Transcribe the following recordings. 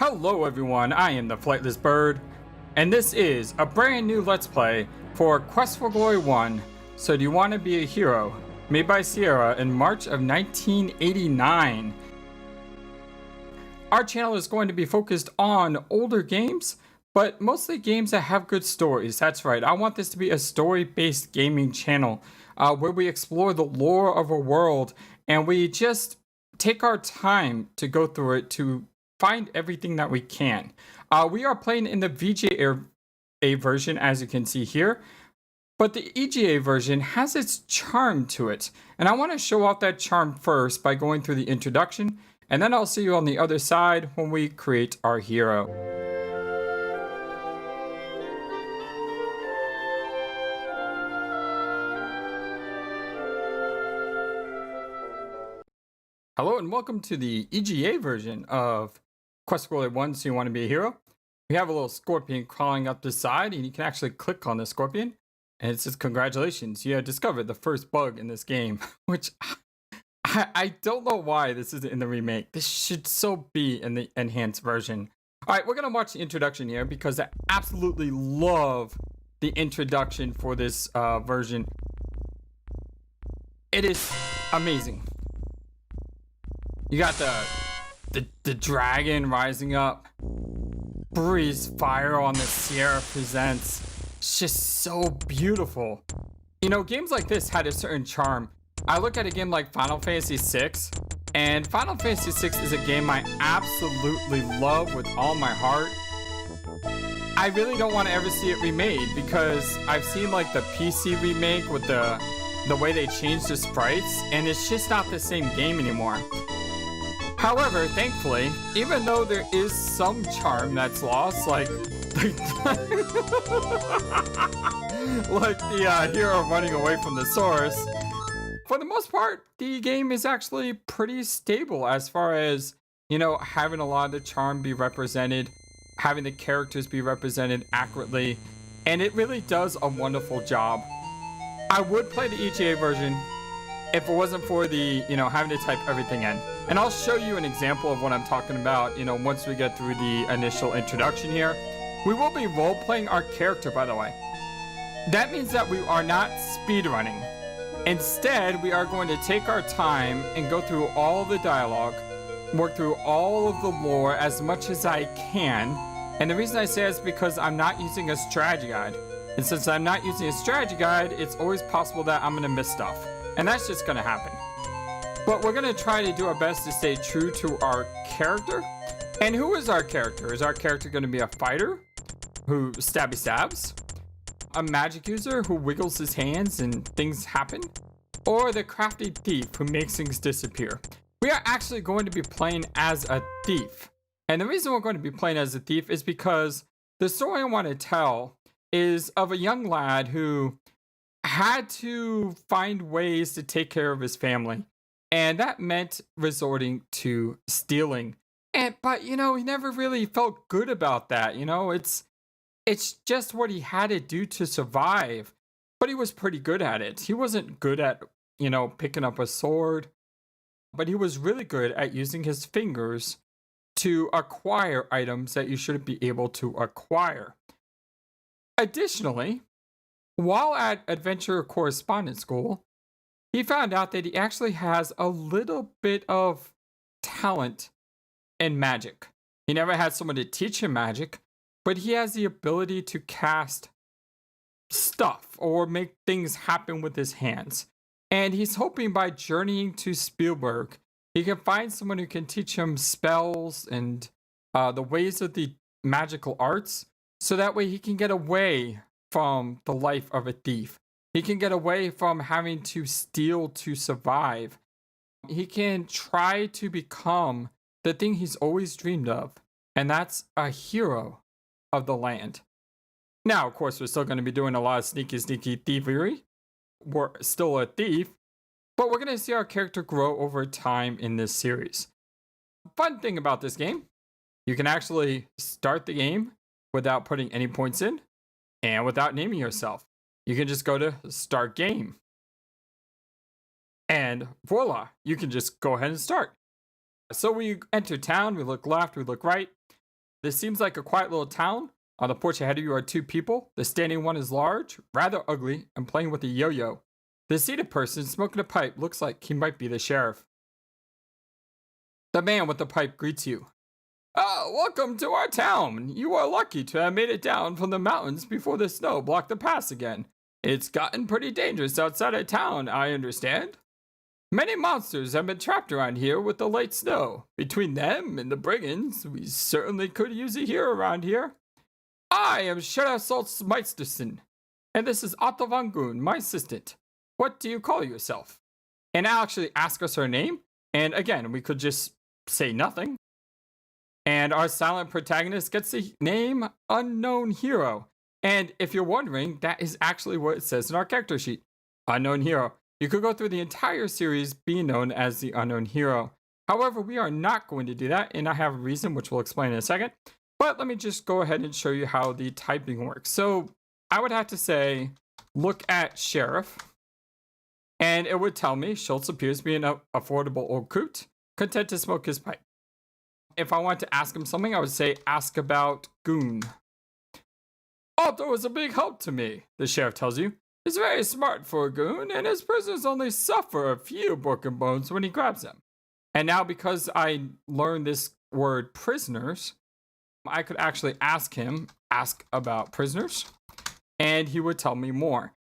Hello everyone, I am the FlightlessBird, and this is a brand new Let's Play for Quest for Glory 1, So Do You Want to Be a Hero, made by Sierra in March of 1989. Our channel is going to be focused on older games, but mostly games that have good stories. That's right, I want this to be a story-based gaming channel where we explore the lore of a world and we just take our time to go through it to find everything that we can. We are playing in the VGA version, as you can see here, but the EGA version has its charm to it. And I want to show off that charm first by going through the introduction, and then I'll see you on the other side when we create our hero. Hello and welcome to the EGA version of Quest for Glory 1, So You Want to Be a Hero. We have a little scorpion crawling up the side, and you can actually click on the scorpion, and it says, congratulations, you have discovered the first bug in this game, which I don't know why this isn't in the remake. This should so be in the enhanced version. All right, we're going to watch the introduction here because I absolutely love the introduction for this version. It is amazing. You got the dragon rising up, breeze fire on the Sierra presents. It's just so beautiful. You know, games like this had a certain charm. I look at a game like Final Fantasy VI, and Final Fantasy VI is a game I absolutely love with all my heart. I really don't want to ever see it remade because I've seen like the PC remake with the way they changed the sprites, and it's just not the same game anymore. However, thankfully, even though there is some charm that's lost, like the hero running away from the source, for the most part, the game is actually pretty stable as far as, you know, having a lot of the charm be represented, having the characters be represented accurately, and it really does a wonderful job. I would play the EGA version if it wasn't for the, you know, having to type everything in. And I'll show you an example of what I'm talking about, you know, once we get through the initial introduction here. We will be role-playing our character, by the way. That means that we are not speedrunning. Instead, we are going to take our time and go through all the dialogue, work through all of the lore as much as I can. And the reason I say is because I'm not using a strategy guide. And since I'm not using a strategy guide, it's always possible that I'm going to miss stuff. And that's just going to happen. But we're going to try to do our best to stay true to our character. And who is our character? Is our character going to be a fighter who stabs? A magic user who wiggles his hands and things happen? Or the crafty thief who makes things disappear? We are actually going to be playing as a thief. And the reason we're going to be playing as a thief is because the story I want to tell is of a young lad who had to find ways to take care of his family. And that meant resorting to stealing. But, you know, he never really felt good about that. You know, it's just what he had to do to survive. But he was pretty good at it. He wasn't good at, you know, picking up a sword. But he was really good at using his fingers to acquire items that you shouldn't be able to acquire. Additionally, while at Adventure Correspondence School, he found out that he actually has a little bit of talent in magic. He never had someone to teach him magic, but he has the ability to cast stuff or make things happen with his hands. And he's hoping by journeying to Spielberg, he can find someone who can teach him spells and the ways of the magical arts, so that way he can get away from the life of a thief. He can get away from having to steal to survive. He can try to become the thing he's always dreamed of, and that's a hero of the land. Now, of course, we're still going to be doing a lot of sneaky thievery. We're still a thief, but we're going to see our character grow over time in this series. Fun thing about this game, you can actually start the game without putting any points in and without naming yourself. You can just go to Start Game. And voila, you can just go ahead and start. So we enter town, we look left, we look right. This seems like a quiet little town. On the porch ahead of you are two people. The standing one is large, rather ugly, and playing with a yo-yo. The seated person smoking a pipe looks like he might be the sheriff. The man with the pipe greets you. Welcome to our town. You are lucky to have made it down from the mountains before the snow blocked the pass again. It's gotten pretty dangerous outside of town, I understand. Many monsters have been trapped around here with the late snow. Between them and the brigands, we certainly could use a hero around here. I am Sheriff Saltzmeisterson, and this is Otto von Goon, my assistant. What do you call yourself? And now actually ask us her name, and again, we could just say nothing. And our silent protagonist gets the name Unknown Hero. And if you're wondering, that is actually what it says in our character sheet. Unknown Hero. You could go through the entire series being known as the Unknown Hero. However, we are not going to do that, and I have a reason, which we'll explain in a second. But let me just go ahead and show you how the typing works. So I would have to say, look at Sheriff, and it would tell me Schultz appears to be an affordable old coot, content to smoke his pipe. If I want to ask him something, I would say, ask about Goon. Otto is a big help to me, the sheriff tells you. He's very smart for a goon, and his prisoners only suffer a few broken bones when he grabs them. And now, because I learned this word prisoners, I could actually ask about prisoners, and he would tell me more.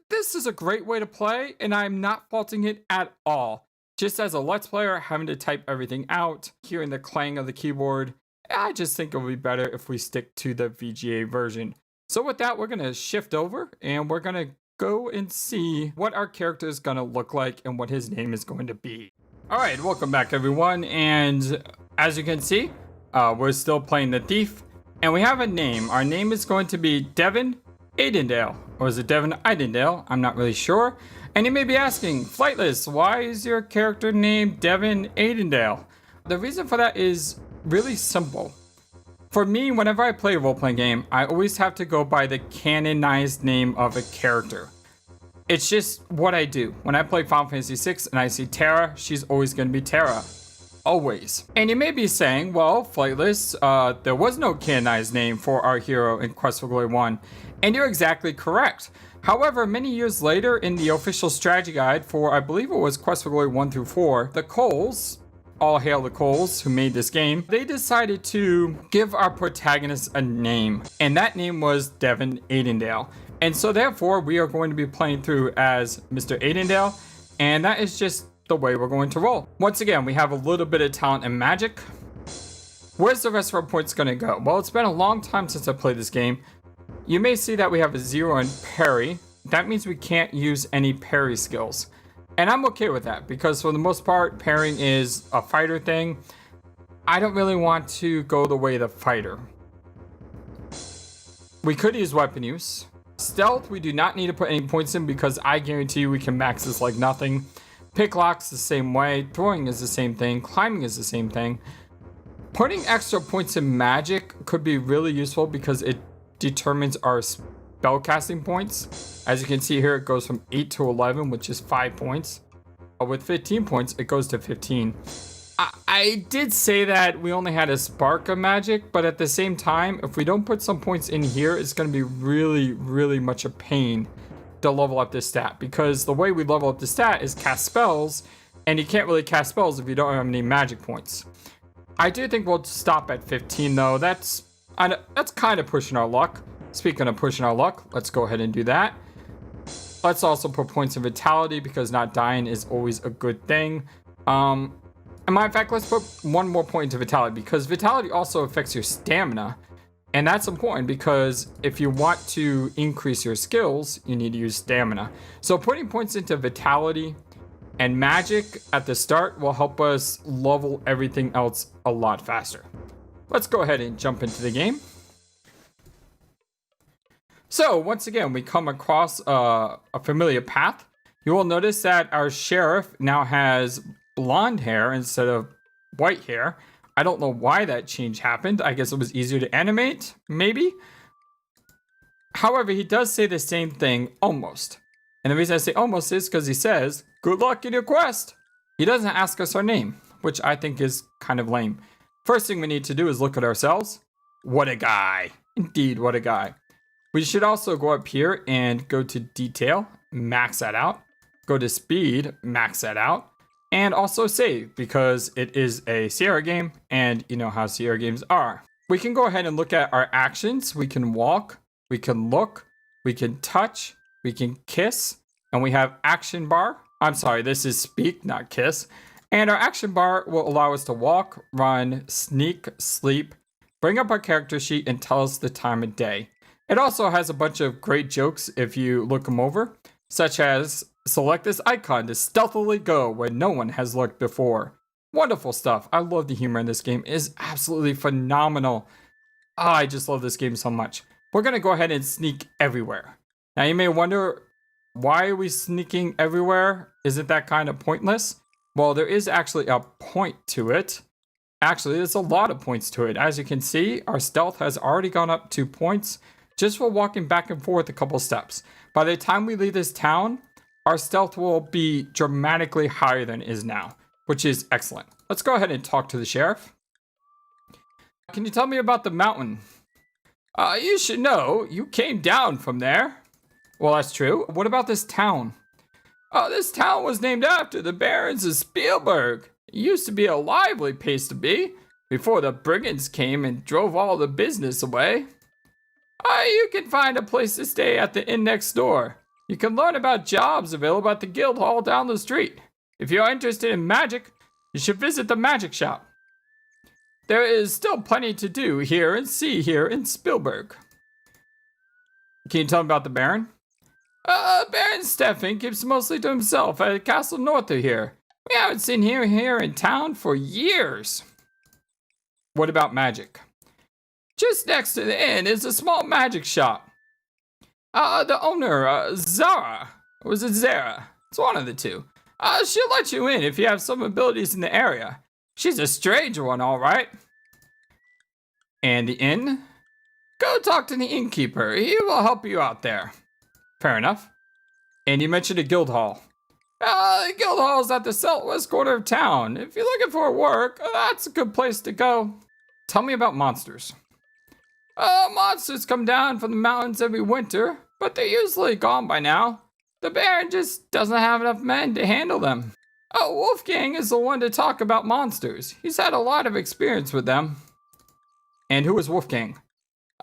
This is a great way to play, and I'm not faulting it at all. Just as a Let's Player, having to type everything out, hearing the clang of the keyboard, I just think it would be better if we stick to the VGA version. So with that, we're going to shift over, and we're going to go and see what our character is going to look like and what his name is going to be. Alright, welcome back everyone, and as you can see, we're still playing the thief, and we have a name. Our name is going to be Devon Aidendale, or is it Devon Aidendale? I'm not really sure. And you may be asking, Flightless, why is your character named Devon Aidendale? The reason for that is really simple. For me, whenever I play a role-playing game, I always have to go by the canonized name of a character. It's just what I do. When I play Final Fantasy VI and I see Terra, she's always going to be Terra. Always. And you may be saying, well, Flightless, there was no canonized name for our hero in Quest for Glory 1. And you're exactly correct. However, many years later, in the official strategy guide for, I believe it was Quest for Glory 1 through 4, the Coles, all hail the Coles who made this game, they decided to give our protagonist a name, and that name was Devon Aidendale. And so therefore, we are going to be playing through as Mr. Aidendale, and that is just the way we're going to roll. Once again, we have a little bit of talent and magic. Where's the rest of our points going to go? Well, it's been a long time since I played this game. You may see that we have a 0 in parry. That means we can't use any parry skills. And I'm okay with that, because for the most part, parrying is a fighter thing. I don't really want to go the way of the fighter. We could use weapon use. Stealth, we do not need to put any points in, because I guarantee you we can max this like nothing. Pick lock's the same way. Throwing is the same thing. Climbing is the same thing. Putting extra points in magic could be really useful, because it determines our spellcasting points. As you can see here, it goes from 8 to 11, which is 5 points. With 15 points, it goes to 15. I did say that we only had a spark of magic, but at the same time, if we don't put some points in here, it's going to be really, really much a pain to level up this stat, because the way we level up the stat is cast spells, and you can't really cast spells if you don't have any magic points. I do think we'll stop at 15 though. That's kind of pushing our luck. Speaking of pushing our luck, let's go ahead and do that. Let's also put points of vitality, because not dying is always a good thing. And matter of fact, let's put one more point into vitality, because vitality also affects your stamina. And that's important, because if you want to increase your skills, you need to use stamina. So putting points into vitality and magic at the start will help us level everything else a lot faster. Let's go ahead and jump into the game. So once again, we come across a familiar path. You will notice that our sheriff now has blonde hair instead of white hair. I don't know why that change happened. I guess it was easier to animate, maybe. However, he does say the same thing almost. And the reason I say almost is because he says, "Good luck in your quest." He doesn't ask us our name, which I think is kind of lame. First thing we need to do is look at ourselves. What a guy. Indeed, what a guy. We should also go up here and go to detail, max that out. Go to speed, max that out. And also save, because it is a Sierra game, and you know how Sierra games are. We can go ahead and look at our actions. We can walk, we can look, we can touch, we can kiss, and we have action bar. I'm sorry, this is speak, not kiss. And our action bar will allow us to walk, run, sneak, sleep, bring up our character sheet, and tell us the time of day. It also has a bunch of great jokes if you look them over, such as select this icon to stealthily go where no one has looked before. Wonderful stuff. I love the humor in this game. It is absolutely phenomenal. Oh, I just love this game so much. We're going to go ahead and sneak everywhere. Now you may wonder, why are we sneaking everywhere? Isn't that kind of pointless? Well, there is actually a point to it. Actually, there's a lot of points to it. As you can see, our stealth has already gone up 2 points just for walking back and forth a couple steps. By the time we leave this town, our stealth will be dramatically higher than it is now, which is excellent. Let's go ahead and talk to the sheriff. Can you tell me about the mountain? You should know, you came down from there. Well, that's true. What about this town? This town was named after the barons of Spielberg. It used to be a lively place to be, before the brigands came and drove all the business away. You can find a place to stay at the inn next door. You can learn about jobs available at the guild hall down the street. If you are interested in magic, you should visit the magic shop. There is still plenty to do here and see here in Spielberg. Can you tell me about the Baron? Baron Stefan keeps mostly to himself at a castle north of here. We haven't seen him here in town for years. What about magic? Just next to the inn is a small magic shop. The owner, Zara. Or was it Zara? It's one of the two. She'll let you in if you have some abilities in the area. She's a strange one, all right. And the inn? Go talk to the innkeeper. He will help you out there. Fair enough. And you mentioned a guild hall. The guild hall is at the southwest corner of town. If you're looking for work, that's a good place to go. Tell me about monsters. Monsters come down from the mountains every winter, but they're usually gone by now. The Baron just doesn't have enough men to handle them. Wolfgang is the one to talk about monsters. He's had a lot of experience with them. And who is Wolfgang?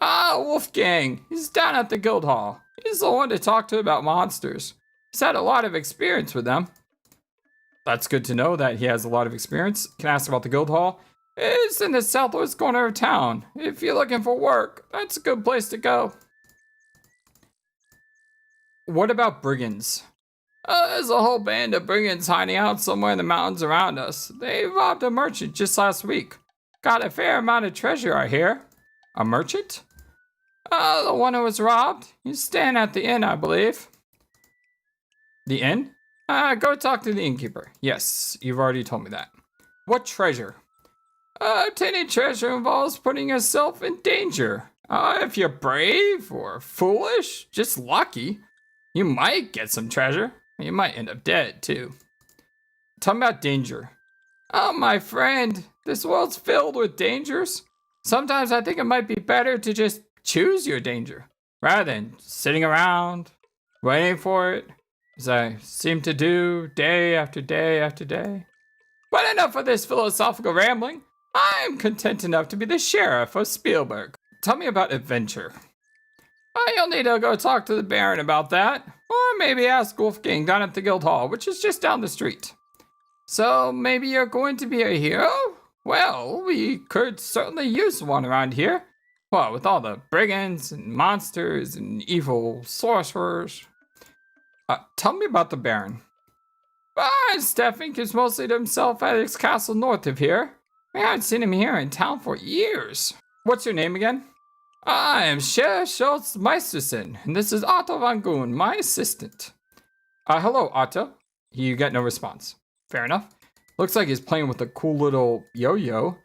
Wolfgang. He's down at the guild hall. He's the one to talk to about monsters. He's had a lot of experience with them. That's good to know that he has a lot of experience. Can I ask about the guild hall? It's in the southwest corner of town. If you're looking for work, that's a good place to go. What about brigands? There's a whole band of brigands hiding out somewhere in the mountains around us. They robbed a merchant just last week. Got a fair amount of treasure, I hear. A merchant? The one who was robbed. He's staying at the inn, I believe. The inn? Go talk to the innkeeper. Yes, you've already told me that. What treasure? Obtaining treasure involves putting yourself in danger. If you're brave or foolish, just lucky, you might get some treasure. You might end up dead, too. Tell me about danger. My friend, this world's filled with dangers. Sometimes I think it might be better to just choose your danger, rather than sitting around, waiting for it, as I seem to do day after day after day. But enough of this philosophical rambling. I'm content enough to be the sheriff of Spielberg. Tell me about adventure. You'll need to go talk to the Baron about that, or maybe ask Wolfgang down at the guild hall, which is just down the street. So maybe you're going to be a hero? Well, we could certainly use one around here. Well, with all the brigands and monsters and evil sorcerers. Tell me about the Baron. Stefan keeps mostly to himself at his castle north of here. We haven't seen him here in town for years. What's your name again? I am Sheriff Schultz Meisterson, and this is Otto von Goon, my assistant. Hello, Otto. You get no response. Fair enough. Looks like he's playing with a cool little yo-yo.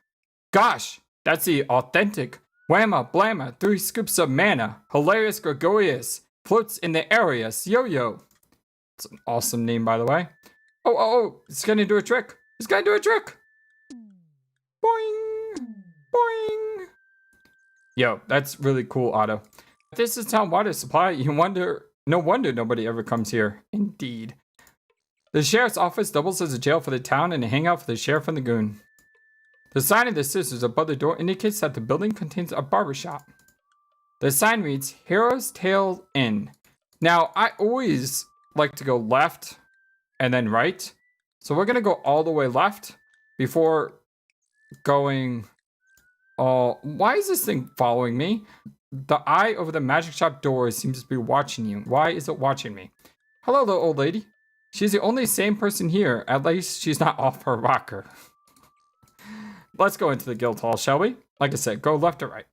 Gosh, that's the authentic Whamma Blamma 3 scoops of mana. Hilarious Gregorius. Floats in the areas yo-yo. It's an awesome name, by the way. Oh, it's gonna do a trick. It's gonna do a trick. Boing, boing. Yo, that's really cool, Otto. If this is town water supply, no wonder nobody ever comes here. Indeed. The sheriff's office doubles as a jail for the town and a hangout for the sheriff and the goon. The sign of the sisters above the door indicates that the building contains a barbershop. The sign reads, Hero's Tale Inn. Now, I always like to go left and then right. So we're going to go all the way left before going... why is this thing following me? The eye over the magic shop door seems to be watching you. Why is it watching me? Hello, little old lady. She's the only sane person here. At least she's not off her rocker. Let's go into the guild hall, shall we? Like I said, go left or right.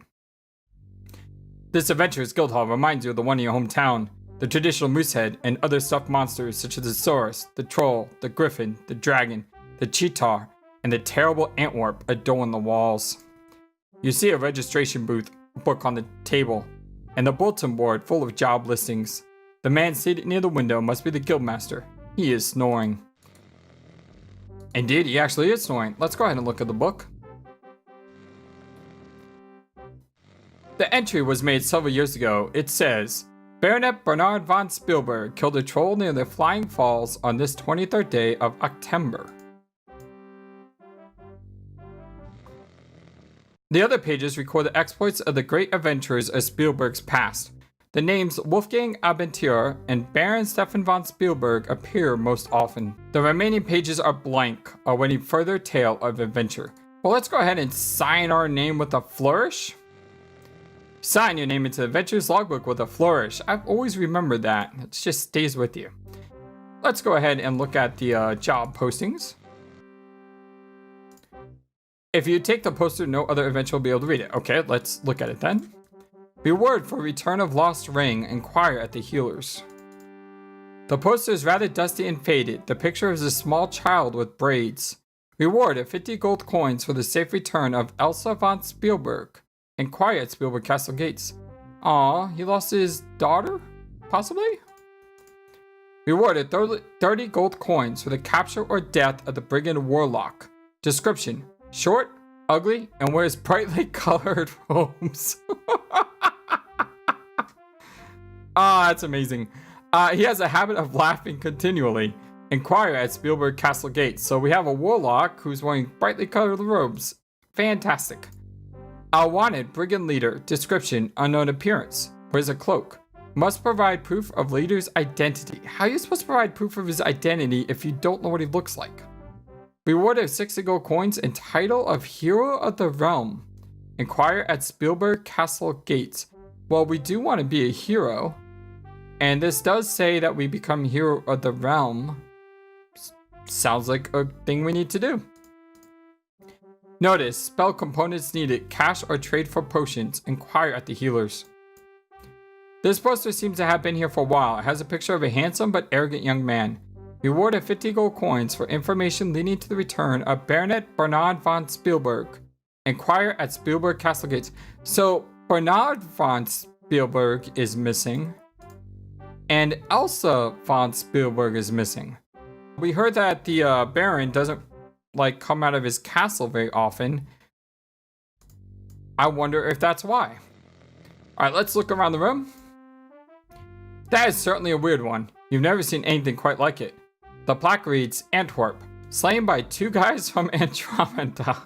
This adventurous guild hall reminds you of the one in your hometown. The traditional moose head and other stuffed monsters such as the Saurus, the troll, the griffin, the dragon, the cheetah, and the terrible antwerp adorn the walls. You see a registration book on the table, and the bulletin board full of job listings. The man seated near the window must be the guildmaster. He is snoring. Indeed, he actually is snoring. Let's go ahead and look at the book. The entry was made several years ago. It says, Baronet Bernard von Spielberg killed a troll near the Flying Falls on this 23rd day of October. The other pages record the exploits of the great adventurers of Spielberg's past. The names Wolfgang Abenteuer and Baron Stefan von Spielberg appear most often. The remaining pages are blank, awaiting further tale of adventure. Well, let's go ahead and sign our name with a flourish. Sign your name into the adventurer's logbook with a flourish. I've always remembered that. It just stays with you. Let's go ahead and look at the job postings. If you take the poster, no other adventurer will be able to read it. Okay, let's look at it then. Reward for return of lost ring. Inquire at the healers. The poster is rather dusty and faded. The picture is a small child with braids. Reward of 50 gold coins for the safe return of Elsa von Spielberg. Inquire at Spielberg Castle Gates. Aw, he lost his daughter? Possibly? Rewarded 30 gold coins for the capture or death of the brigand warlock. Description: short, ugly, and wears brightly colored robes. That's amazing. He has a habit of laughing continually. Inquire at Spielberg Castle Gates. So we have a warlock who's wearing brightly colored robes. Fantastic. Wanted brigand leader. Description: unknown appearance. Wears a cloak. Must provide proof of leader's identity. How are you supposed to provide proof of his identity if you don't know what he looks like? Reward of 60 gold coins and title of Hero of the Realm. Inquire at Spielberg Castle Gates. Well, we do want to be a hero. And this does say that we become Hero of the Realm. Sounds like a thing we need to do. Notice, spell components needed. Cash or trade for potions. Inquire at the healers. This poster seems to have been here for a while. It has a picture of a handsome but arrogant young man. Reward of 50 gold coins for information leading to the return of Baronet Bernard von Spielberg. Inquire at Spielberg Castle Gates. So, Bernard von Spielberg is missing. And Elsa von Spielberg is missing. We heard that the Baron doesn't come out of his castle very often. I wonder if that's why. Alright, let's look around the room. That is certainly a weird one. You've never seen anything quite like it. The plaque reads, Antwerp, slain by 2 guys from Andromeda.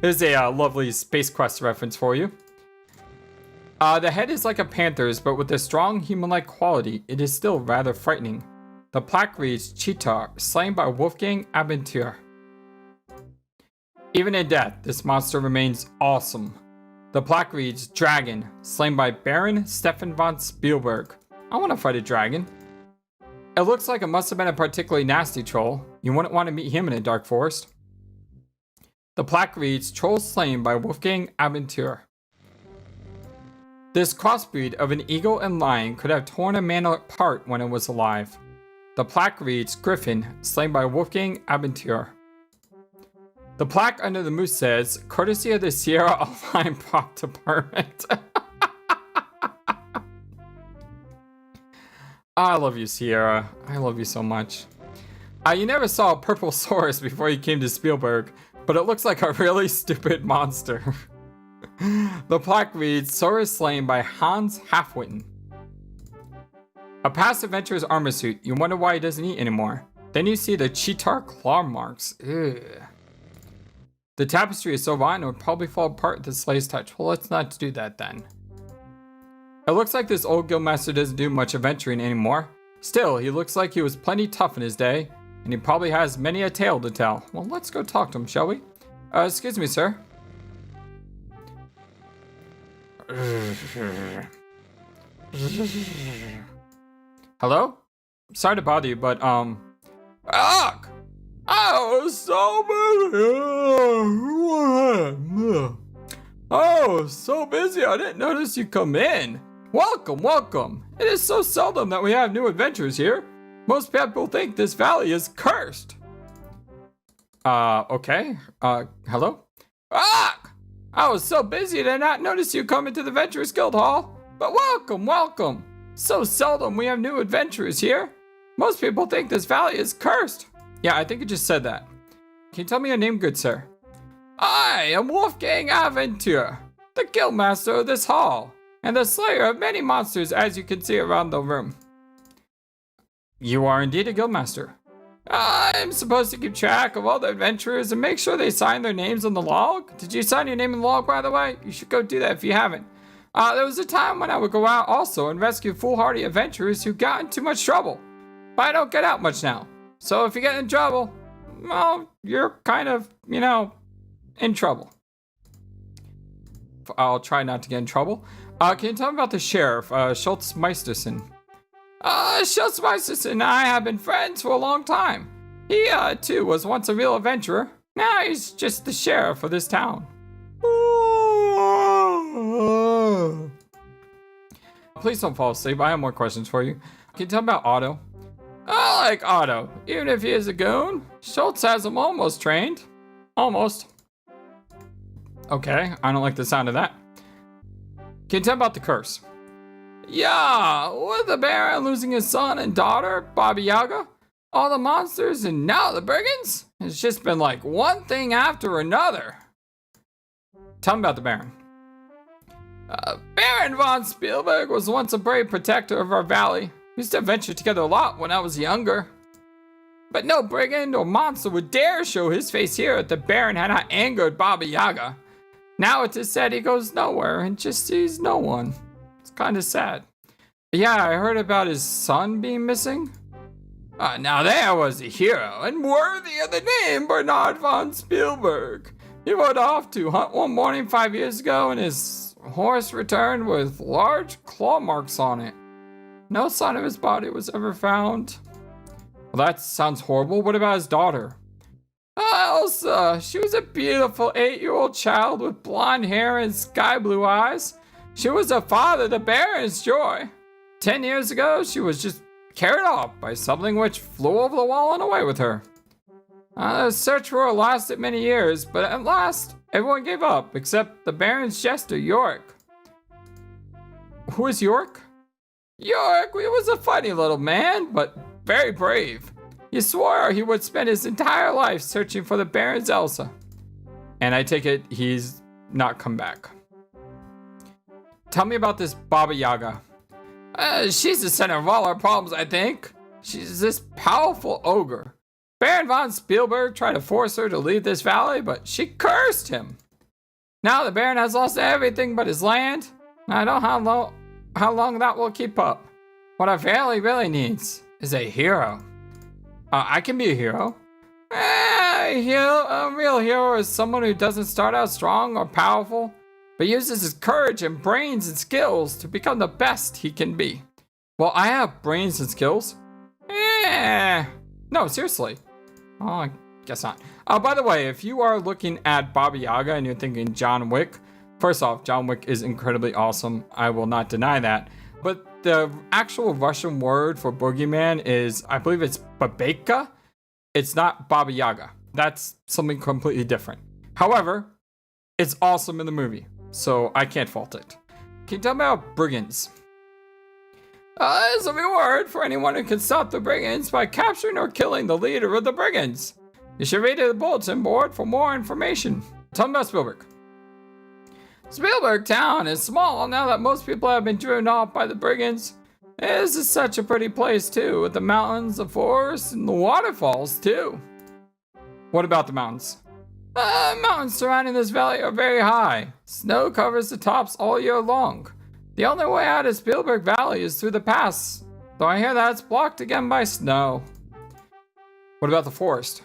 There's a lovely Space Quest reference for you. The head is like a panther's, but with a strong human-like quality, it is still rather frightening. The plaque reads, Cheetah, slain by Wolfgang Abenteuer. Even in death, this monster remains awesome. The plaque reads, Dragon, slain by Baron Stefan von Spielberg. I want to fight a dragon. It looks like it must have been a particularly nasty troll. You wouldn't want to meet him in a dark forest. The plaque reads, Troll slain by Wolfgang Abenteuer. This crossbreed of an eagle and lion could have torn a man apart when it was alive. The plaque reads, Griffin, slain by Wolfgang Abenteuer. The plaque under the moose says, courtesy of the Sierra Align Prop Department. I love you, Sierra. I love you so much. You never saw a purple Saurus before you came to Spielberg. but it looks like a really stupid monster. The plaque reads, Sora is slain by Hans Halfwitten. A past adventurer's armor suit. You wonder why he doesn't eat anymore. Then you see the cheetar claw marks. Ugh. The tapestry is so rotten it would probably fall apart with the slay's touch. Well, let's not do that then. It looks like this old guildmaster doesn't do much adventuring anymore. Still, he looks like he was plenty tough in his day, and he probably has many a tale to tell. Well, let's go talk to him, shall we? Excuse me, sir. Hello? Sorry to bother you, but, Ugh! I was so busy. Oh, so busy I didn't notice you come in. Welcome, welcome. It is so seldom that we have new adventures here. Most people think this valley is cursed. Okay. Hello? I was so busy I did not notice you come into the Adventurers Guild Hall. But welcome, welcome. So seldom we have new adventurers here. Most people think this valley is cursed. Yeah, I think it just said that. Can you tell me your name, good sir? I am Wolfgang Aventur, the guildmaster of this hall, and the slayer of many monsters, as you can see around the room. You are indeed a guildmaster. I'm supposed to keep track of all the adventurers and make sure they sign their names on the log. Did you sign your name in the log, by the way? You should go do that if you haven't. There was a time when I would go out also and rescue foolhardy adventurers who got in too much trouble. But I don't get out much now. So if you get in trouble, well, you're kind of, in trouble. I'll try not to get in trouble. Can you tell me about the sheriff, Schultz Meisterson? Schultz Meisterson and I have been friends for a long time. He, too, was once a real adventurer. Now he's just the sheriff of this town. Please don't fall asleep. I have more questions for you. Can you tell me about Otto? I like Otto. Even if he is a goon, Schultz has him almost trained. Almost. Okay, I don't like the sound of that. Can you tell me about the curse? Yeah, with the Baron losing his son and daughter, Baba Yaga, all the monsters, and now the brigands, it's just been like one thing after another. Tell me about the Baron. Baron von Spielberg was once a brave protector of our valley. We used to adventure together a lot when I was younger. But no brigand or monster would dare show his face here if the Baron had not angered Baba Yaga. Now it is said he goes nowhere and just sees no one. It's kind of sad. Yeah, I heard about his son being missing. Now there was a hero and worthy of the name Bernard von Spielberg. He rode off to hunt one morning 5 years ago and his horse returned with large claw marks on it. No sign of his body was ever found. Well, that sounds horrible. What about his daughter? Elsa. She was a beautiful 8-year-old child with blonde hair and sky blue eyes. She was her father, the Baron's joy. 10 years ago, she was just carried off by something which flew over the wall and away with her. The search for her lasted many years, but at last, everyone gave up except the Baron's jester, Yorick. Who is Yorick? Yorick, he was a funny little man, but very brave. He swore he would spend his entire life searching for the Baron's Elsa. And I take it he's not come back. Tell me about this Baba Yaga. She's the center of all our problems, I think. She's this powerful ogre. Baron von Spielberg tried to force her to leave this valley, but she cursed him. Now the Baron has lost everything but his land. I don't know how long that will keep up. What our valley really needs is a hero. I can be a hero. A real hero is someone who doesn't start out strong or powerful, but uses his courage and brains and skills to become the best he can be. Well, I have brains and skills. No, seriously. Oh, I guess not. By the way, if you are looking at Baba Yaga and you're thinking John Wick, first off, John Wick is incredibly awesome. I will not deny that. But the actual Russian word for boogeyman is, I believe it's babeka. It's not Baba Yaga. That's something completely different. However, it's awesome in the movie, so I can't fault it. Can you tell me about brigands? There's a reward for anyone who can stop the brigands by capturing or killing the leader of the brigands. You should read the bulletin board for more information. Tell me about Spielberg. Spielberg Town is small now that most people have been driven off by the brigands. This is such a pretty place too, with the mountains, the forests, and the waterfalls too. What about the mountains? The mountains surrounding this valley are very high. Snow covers the tops all year long. The only way out of Spielberg Valley is through the pass, though I hear that it's blocked again by snow. What about the forest?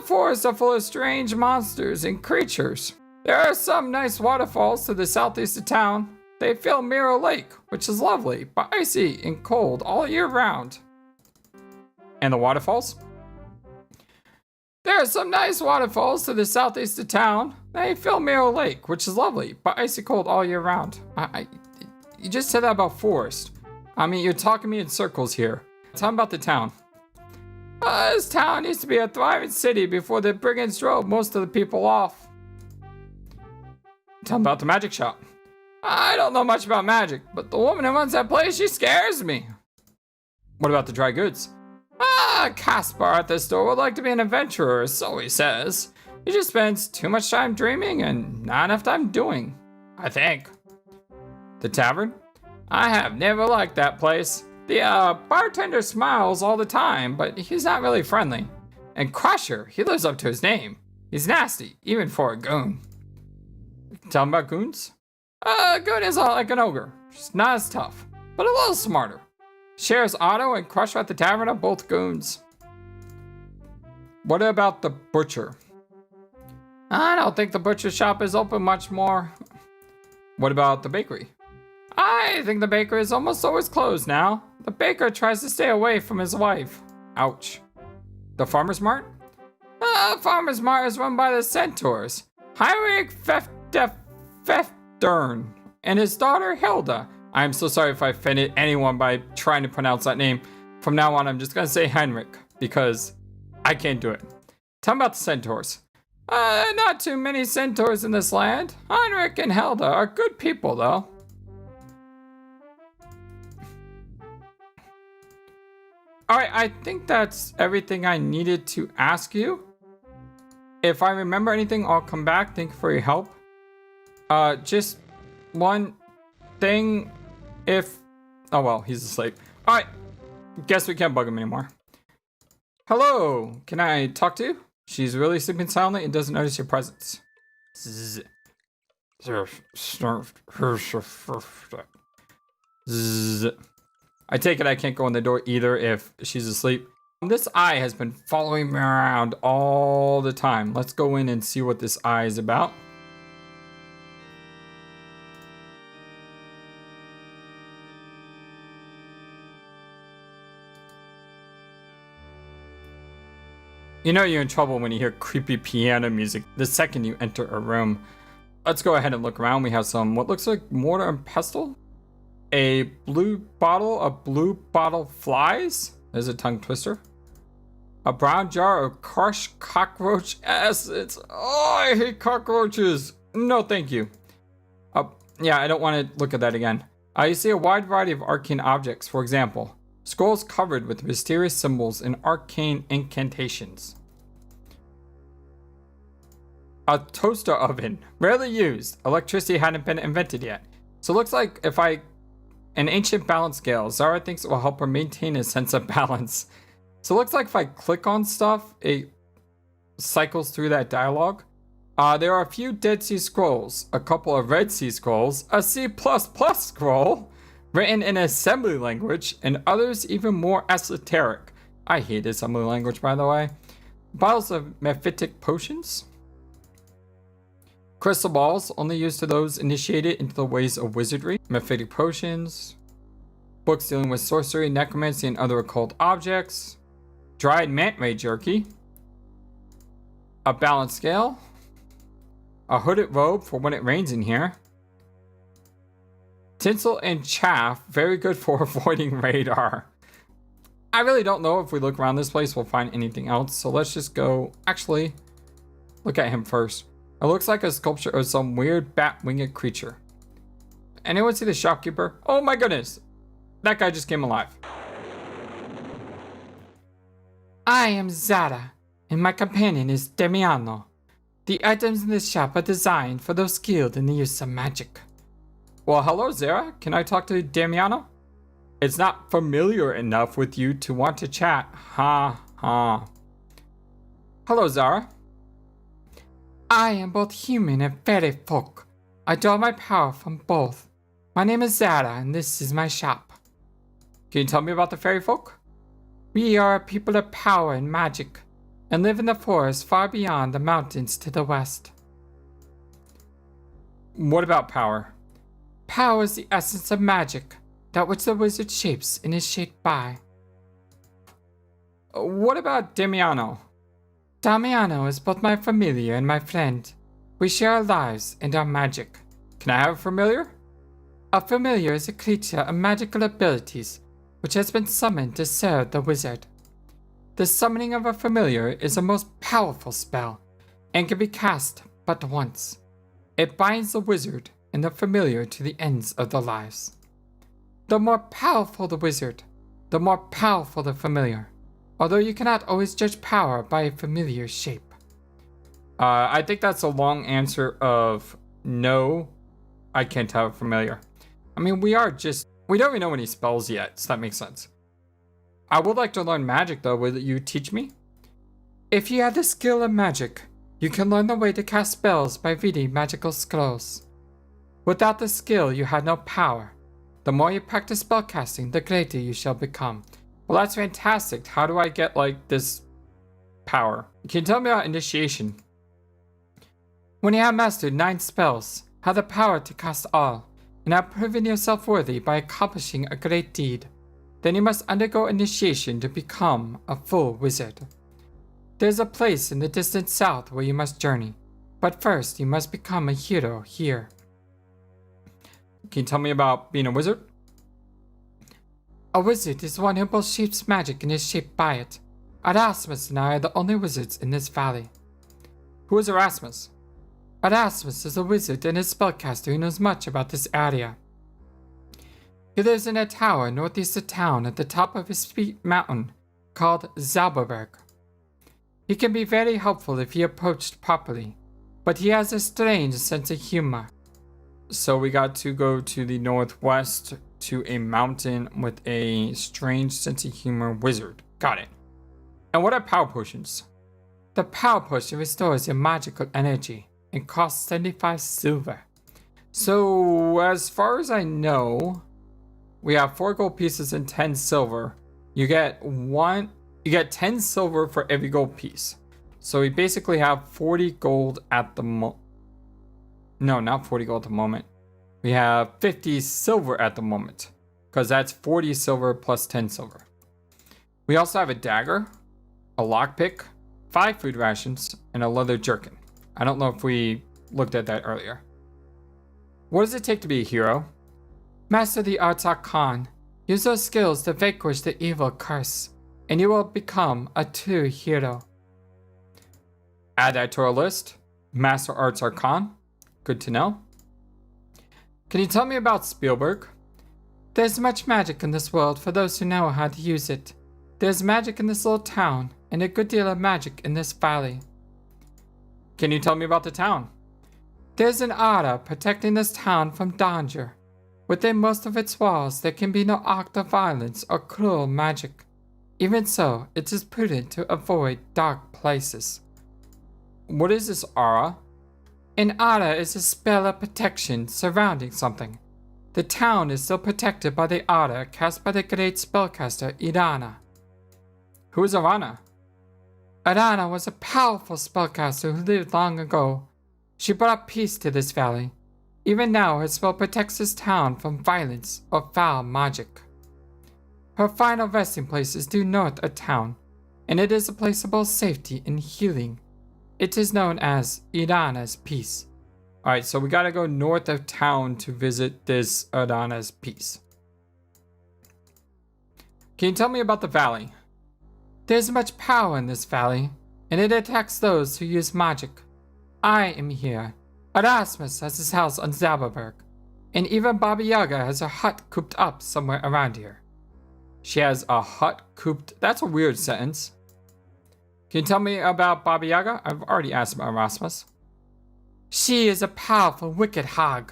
Forests are full of strange monsters and creatures. There are some nice waterfalls to the southeast of town. They fill Mirror Lake, which is lovely, but icy and cold all year round. And the waterfalls? There are some nice waterfalls to the southeast of town. They fill Mirror Lake, which is lovely, but icy cold all year round. You just said that about forest. I mean, you're talking me in circles here. Tell me about the town. This town used to be a thriving city before the brigands drove most of the people off. Tell me about the magic shop. I don't know much about magic, but the woman who runs that place, she scares me. What about the dry goods? Caspar at this store would like to be an adventurer, so he says. He just spends too much time dreaming and not enough time doing, I think. The tavern? I have never liked that place. The bartender smiles all the time, but he's not really friendly. And Crusher, he lives up to his name. He's nasty, even for a goon. Tell him about goons? Goon is like an ogre. Just not as tough, but a little smarter. Shares Otto and Crusher at the tavern are both goons. What about the butcher? I don't think the butcher shop is open much more. What about the bakery? I think the bakery is almost always closed now. The baker tries to stay away from his wife. Ouch. The farmer's mart? Farmer's mart is run by the centaurs. Heinrich Feftern and his daughter Hilda. I'm so sorry if I offended anyone by trying to pronounce that name. From now on, I'm just gonna say Heinrich because I can't do it. Tell me about the centaurs. Not too many centaurs in this land. Heinrich and Hilda are good people though. Alright, I think that's everything I needed to ask you. If I remember anything, I'll come back. Thank you for your help. Just one thing, oh well, he's asleep. Alright, guess we can't bug him anymore. Hello, can I talk to you? She's really sleeping soundly and doesn't notice your presence. Zzz. Zzz. I take it I can't go in the door either if she's asleep. This eye has been following me around all the time. Let's go in and see what this eye is about. You know you're in trouble when you hear creepy piano music the second you enter a room. Let's go ahead and look around. We have some what looks like mortar and pestle. A blue bottle flies. There's a tongue twister. A brown jar of crushed cockroach essence. Oh, I hate cockroaches. No, thank you. Yeah, I don't want to look at that again. You see a wide variety of arcane objects. For example, scrolls covered with mysterious symbols and arcane incantations. A toaster oven, rarely used. Electricity hadn't been invented yet. So it looks like an ancient balance scale. Zara thinks it will help her maintain a sense of balance. So it looks like if I click on stuff, it cycles through that dialogue. There are a few Dead Sea Scrolls, a couple of Red Sea Scrolls, a C++ scroll written in assembly language, and others even more esoteric. I hate assembly language, by the way. Bottles of mephitic potions. Crystal balls, only used to those initiated into the ways of wizardry. Mephitic potions. Books dealing with sorcery, necromancy, and other occult objects. Dried manta ray jerky. A balance scale. A hooded robe for when it rains in here. Tinsel and chaff, very good for avoiding radar. I really don't know if we look around this place we'll find anything else, so let's just go, actually, look at him first. It looks like a sculpture of some weird bat-winged creature. Anyone see the shopkeeper? Oh my goodness, that guy just came alive. I am Zada, and my companion is Damiano. The items in this shop are designed for those skilled in the use of magic. Well, hello, Zara. Can I talk to Damiano? It's not familiar enough with you to want to chat. Ha ha. Hello, Zara. I am both human and fairy folk. I draw my power from both. My name is Zara, and this is my shop. Can you tell me about the fairy folk? We are a people of power and magic, and live in the forest far beyond the mountains to the west. What about power? Power is the essence of magic, that which the wizard shapes and is shaped by. What about Damiano? Damiano is both my familiar and my friend. We share our lives and our magic. Can I have a familiar? A familiar is a creature of magical abilities, which has been summoned to serve the wizard. The summoning of a familiar is a most powerful spell, and can be cast but once. It binds the wizard and the familiar to the ends of their lives. The more powerful the wizard, the more powerful the familiar, although you cannot always judge power by a familiar shape. I think that's a long answer of no, I can't have a familiar. I mean, we don't even know any spells yet, so that makes sense. I would like to learn magic though, will you teach me? If you have the skill of magic, you can learn the way to cast spells by reading magical scrolls. Without the skill, you have no power. The more you practice spellcasting, the greater you shall become. Well, that's fantastic. How do I get, like, this power? Can you tell me about initiation? When you have mastered 9 spells, have the power to cast all, and have proven yourself worthy by accomplishing a great deed, then you must undergo initiation to become a full wizard. There is a place in the distant south where you must journey, but first you must become a hero here. Can you tell me about being a wizard? A wizard is one who both shapes magic and is shaped by it. Erasmus and I are the only wizards in this valley. Who is Erasmus? Erasmus is a wizard and a spellcaster who knows much about this area. He lives in a tower northeast of town at the top of a steep mountain called Zauberberg. He can be very helpful if he approached properly, but he has a strange sense of humor. So we got to go to the northwest to a mountain with a strange sense of humor wizard. Got it. And what are power potions? The power potion restores your magical energy and costs 75 silver. So as far as I know, we have 4 gold pieces and 10 silver. You get 10 silver for every gold piece. So we basically have 40 gold at the No, not 40 gold at the moment. We have 50 silver at the moment, because that's 40 silver plus 10 silver. We also have a dagger, a lockpick, 5 food rations, and a leather jerkin. I don't know if we looked at that earlier. What does it take to be a hero? Master the arts arcane. Use those skills to vanquish the evil curse, and you will become a true hero. Add that to our list. Master arts arcane. Good to know. Can you tell me about Spielberg? There's much magic in this world for those who know how to use it. There's magic in this little town, and a good deal of magic in this valley. Can you tell me about the town? There's an aura protecting this town from danger. Within most of its walls, there can be no act of violence or cruel magic. Even so, it is prudent to avoid dark places. What is this aura? An aura is a spell of protection surrounding something. The town is still protected by the aura cast by the great spellcaster Irana. Who is Irana? Irana was a powerful spellcaster who lived long ago. She brought peace to this valley. Even now, her spell protects this town from violence or foul magic. Her final resting place is due north of town, and it is a place of both safety and healing. It is known as Irana's Peace. Alright, so we gotta go north of town to visit this Irana's Peace. Can you tell me about the valley? There's much power in this valley, and it attacks those who use magic. I am here. Erasmus has his house on Zauberberg, and even Baba Yaga has a hut cooped up somewhere around here. She has a hut cooped... That's a weird sentence. Can you tell me about Baba Yaga? I've already asked about Rasmus. She is a powerful, wicked hag.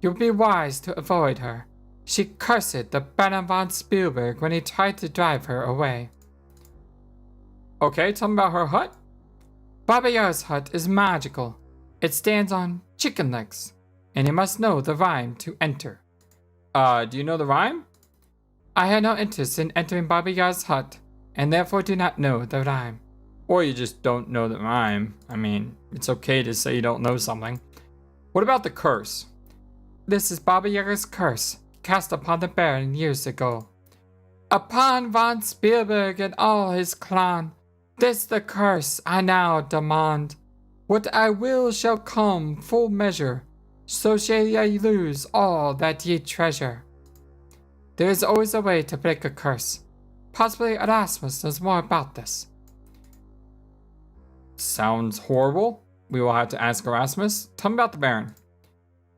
You would be wise to avoid her. She cursed the Baron von Spielberg when he tried to drive her away. Okay, tell me about her hut. Baba Yaga's hut is magical. It stands on chicken legs, and you must know the rhyme to enter. Do you know the rhyme? I had no interest in entering Baba Yaga's hut, and therefore do not know the rhyme. Or you just don't know the rhyme. I mean, it's okay to say you don't know something. What about the curse? This is Baba Yaga's curse, cast upon the Baron years ago. Upon von Spielberg and all his clan, this the curse I now demand. What I will shall come full measure, so shall ye lose all that ye treasure. There is always a way to break a curse. Possibly Erasmus knows more about this. Sounds horrible. We will have to ask Erasmus. Tell me about the Baron.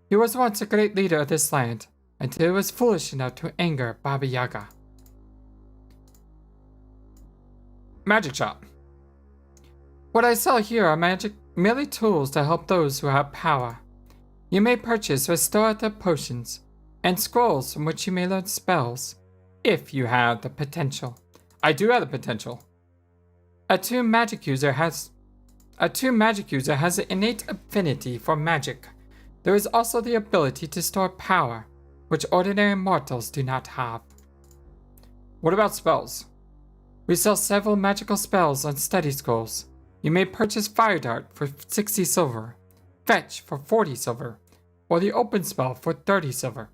He was once a great leader of this land, until he was foolish enough to anger Baba Yaga. Magic shop. What I sell here are merely tools to help those who have power. You may purchase restorative potions and scrolls from which you may learn spells, if you have the potential. I do have the potential. A true magic user has an innate affinity for magic. There is also the ability to store power, which ordinary mortals do not have. What about spells? We sell several magical spells on study scrolls. You may purchase Fire Dart for 60 silver, Fetch for 40 silver, or the Open Spell for 30 silver.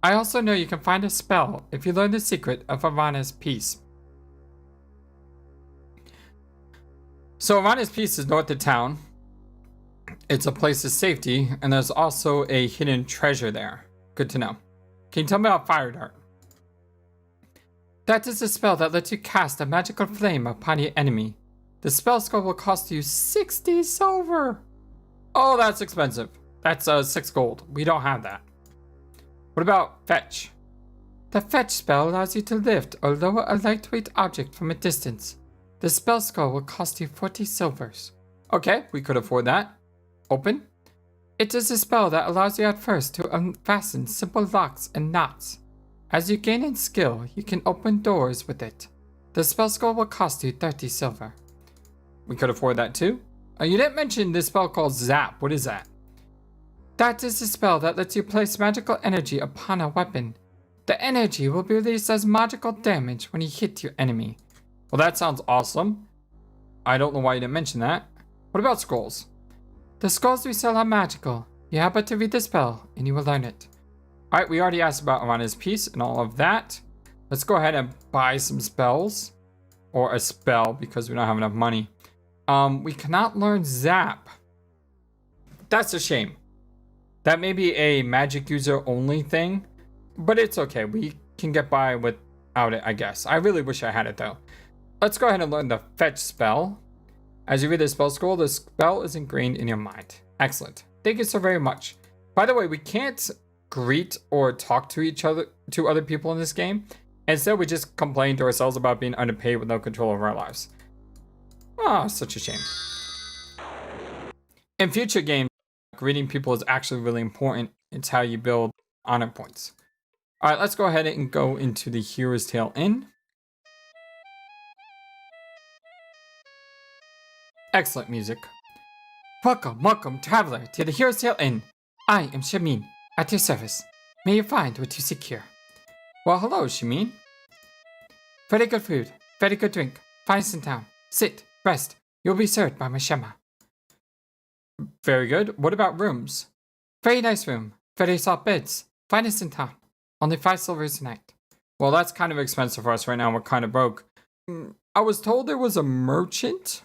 I also know you can find a spell if you learn the secret of Ivana's Peace. So Ivana's Peace is north of town. It's a place of safety, and there's also a hidden treasure there. Good to know. Can you tell me about Fire Dart? That is a spell that lets you cast a magical flame upon your enemy. The spell scroll will cost you 60 silver. Oh, that's expensive. That's 6 gold. We don't have that. What about Fetch? The Fetch spell allows you to lift or lower a lightweight object from a distance. The spell scroll will cost you 40 silvers. Okay, we could afford that. Open? It is a spell that allows you at first to unfasten simple locks and knots. As you gain in skill, you can open doors with it. The spell scroll will cost you 30 silver. We could afford that too. You didn't mention this spell called Zap. What is that? That is a spell that lets you place magical energy upon a weapon. The energy will be released as magical damage when you hit your enemy. Well, that sounds awesome. I don't know why you didn't mention that. What about scrolls? The scrolls we sell are magical. You have but to read the spell, and you will learn it. Alright, we already asked about Ivana's Peace and all of that. Let's go ahead and buy some spells. Or a spell, because we don't have enough money. We cannot learn Zap. That's a shame. That may be a magic user only thing, but it's okay. We can get by without it, I guess. I really wish I had it though. Let's go ahead and learn the Fetch spell. As you read the spell scroll, the spell is ingrained in your mind. Excellent. Thank you so very much. By the way, we can't greet or talk to other people in this game. Instead, we just complain to ourselves about being underpaid with no control over our lives. Ah, such a shame. In future games, greeting people is actually really important. It's how you build honor points. All right, let's go ahead and go into the Hero's Tale Inn. Excellent music. Welcome, welcome, traveler, to the Hero's Tale Inn. I am Shamin, at your service. May you find what you seek here. Well, hello, Shamin. Very good food, very good drink. Finest in town. Sit, rest. You'll be served by my Shema. Very good. What about rooms? Very nice room. Very soft beds. Finest in town. Only 5 silvers a night. Well, that's kind of expensive for us right now. We're kind of broke. I was told there was a merchant.